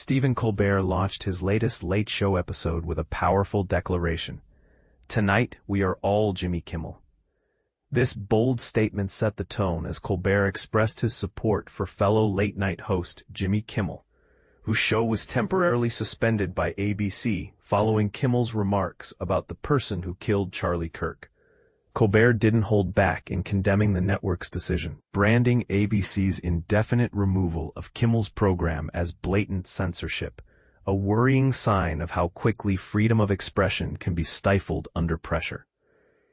Stephen Colbert launched his latest Late Show episode with a powerful declaration. "Tonight, we are all Jimmy Kimmel." This bold statement set the tone as Colbert expressed his support for fellow late-night host Jimmy Kimmel, whose show was temporarily suspended by ABC following Kimmel's remarks about the person who killed Charlie Kirk. Colbert didn't hold back in condemning the network's decision, branding ABC's indefinite removal of Kimmel's program as blatant censorship, a worrying sign of how quickly freedom of expression can be stifled under pressure.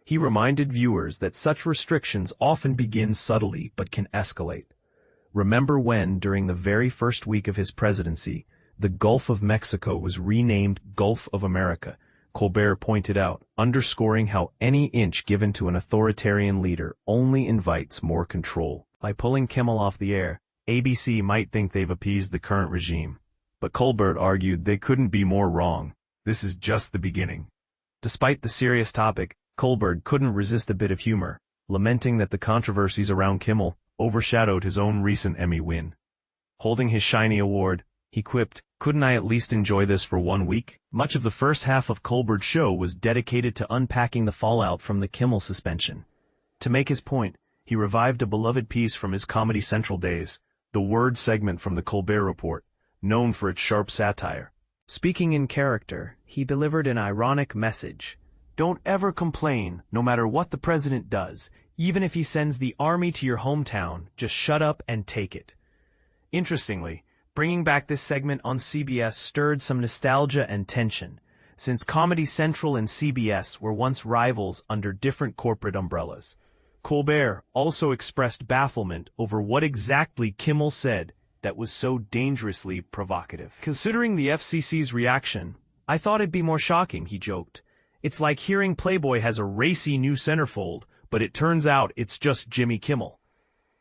He reminded viewers that such restrictions often begin subtly but can escalate. Remember when, during the very first week of his presidency, the Gulf of Mexico was renamed Gulf of America, Colbert pointed out, underscoring how any inch given to an authoritarian leader only invites more control. By pulling Kimmel off the air, ABC might think they've appeased the current regime. But Colbert argued they couldn't be more wrong. This is just the beginning. Despite the serious topic, Colbert couldn't resist a bit of humor, lamenting that the controversies around Kimmel overshadowed his own recent Emmy win. Holding his shiny award, he quipped, "Couldn't I at least enjoy this for 1 week?" Much of the first half of Colbert's show was dedicated to unpacking the fallout from the Kimmel suspension. To make his point, he revived a beloved piece from his Comedy Central days, the word segment from the Colbert Report, known for its sharp satire. Speaking in character, he delivered an ironic message. "Don't ever complain, no matter what the president does. Even if he sends the army to your hometown, just shut up and take it." Interestingly, bringing back this segment on CBS stirred some nostalgia and tension, since Comedy Central and CBS were once rivals under different corporate umbrellas. Colbert also expressed bafflement over what exactly Kimmel said that was so dangerously provocative. "Considering the FCC's reaction, I thought it'd be more shocking," he joked. "It's like hearing Playboy has a racy new centerfold, but it turns out it's just Jimmy Kimmel."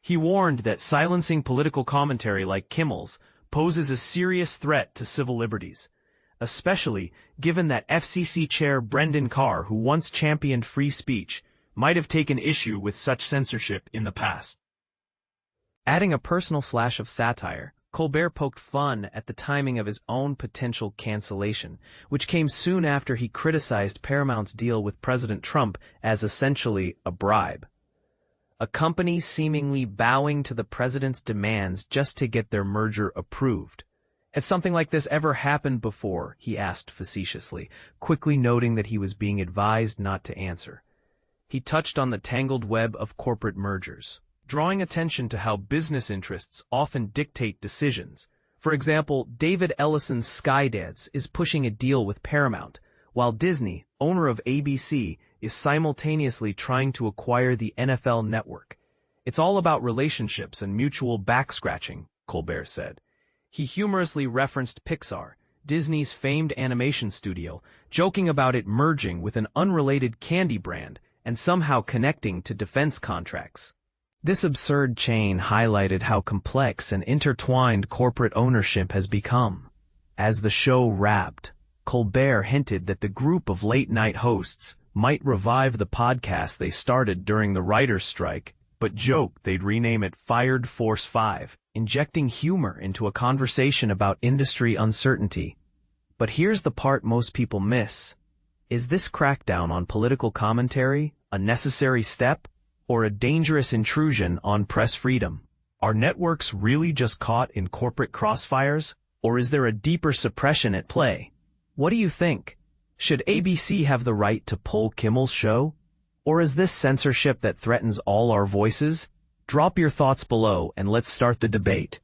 He warned that silencing political commentary like Kimmel's poses a serious threat to civil liberties, especially given that FCC Chair Brendan Carr, who once championed free speech, might have taken issue with such censorship in the past. Adding a personal slash of satire, Colbert poked fun at the timing of his own potential cancellation, which came soon after he criticized Paramount's deal with President Trump as essentially a bribe. A company seemingly bowing to the president's demands just to get their merger approved. "Has something like this ever happened before?" he asked facetiously, quickly noting that he was being advised not to answer. He touched on the tangled web of corporate mergers, drawing attention to how business interests often dictate decisions. For example, David Ellison's Skydance is pushing a deal with Paramount, while Disney, owner of ABC, is simultaneously trying to acquire the NFL network. "It's all about relationships and mutual back-scratching," Colbert said. He humorously referenced Pixar, Disney's famed animation studio, joking about it merging with an unrelated candy brand and somehow connecting to defense contracts. This absurd chain highlighted how complex and intertwined corporate ownership has become. As the show wrapped, Colbert hinted that the group of late-night hosts might revive the podcast they started during the writers' strike, but joked they'd rename it Fired Force 5, injecting humor into a conversation about industry uncertainty. But here's the part most people miss. Is this crackdown on political commentary a necessary step, or a dangerous intrusion on press freedom? Are networks really just caught in corporate crossfires, or is there a deeper suppression at play? What do you think? Should ABC have the right to pull Kimmel's show? Or is this censorship that threatens all our voices? Drop your thoughts below and let's start the debate.